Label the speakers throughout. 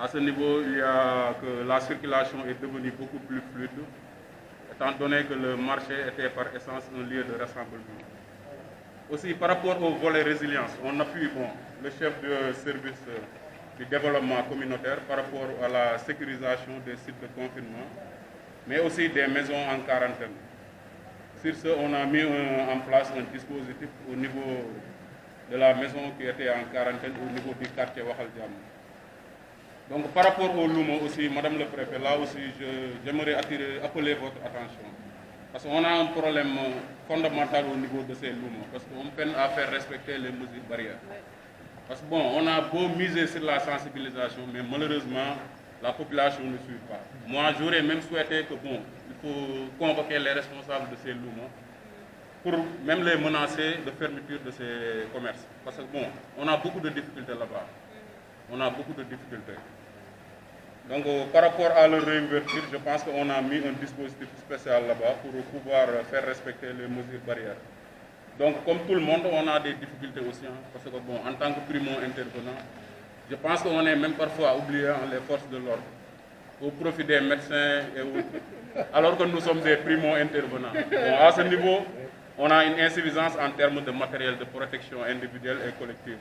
Speaker 1: À ce niveau, il y a que la circulation est devenue beaucoup plus fluide, étant donné que le marché était par essence un lieu de rassemblement. Aussi, par rapport au volet résilience, on appuie le chef de service du développement communautaire par rapport à la sécurisation des sites de confinement, mais aussi des maisons en quarantaine. Sur ce, on a mis en place un dispositif au niveau de la maison qui était en quarantaine au niveau du quartier Wakal Diam. Donc par rapport au Lumo aussi, Madame le Préfet, là aussi j'aimerais appeler votre attention. Parce qu'on a un problème fondamental au niveau de ces Lumo, parce qu'on peine à faire respecter les mesures barrières. Parce que on a beau miser sur la sensibilisation, mais malheureusement, la population ne suit pas. Moi, j'aurais même souhaité que, il faut convoquer les responsables de ces Lumo pour même les menacer de fermeture de ces commerces. Parce que, on a beaucoup de difficultés là-bas. On a beaucoup de difficultés. Donc, par rapport à leur réouverture, je pense qu'on a mis un dispositif spécial là-bas pour pouvoir faire respecter les mesures barrières. Donc, comme tout le monde, on a des difficultés aussi, parce que, en tant que primo-intervenant, je pense qu'on est même parfois oublié les forces de l'ordre, au profit des médecins et autres, alors que nous sommes des primo-intervenants. À ce niveau, on a une insuffisance en termes de matériel de protection individuelle et collective.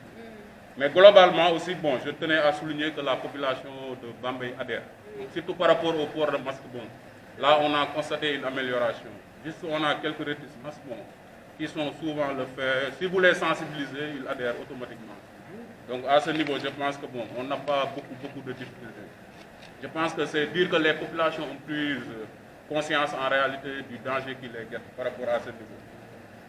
Speaker 1: Mais globalement aussi, je tenais à souligner que la population de Bambey adhère, surtout par rapport au port de masque. Là, on a constaté une amélioration. Juste, on a quelques réticences qui sont souvent le fait. Si vous les sensibilisez, ils adhèrent automatiquement. Donc, à ce niveau, je pense que on n'a pas beaucoup de difficultés. Je pense que c'est dire que les populations ont plus conscience en réalité du danger qui les guette par rapport à ce niveau.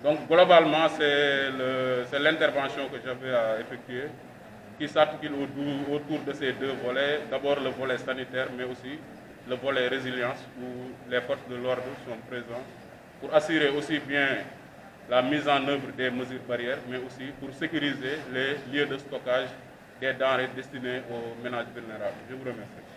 Speaker 1: Donc, globalement, c'est l'intervention que j'avais à effectuer qui s'articule autour de ces deux volets. D'abord, le volet sanitaire, mais aussi le volet résilience, où les forces de l'ordre sont présentes pour assurer aussi bien la mise en œuvre des mesures barrières, mais aussi pour sécuriser les lieux de stockage des denrées destinées aux ménages vulnérables. Je vous remercie.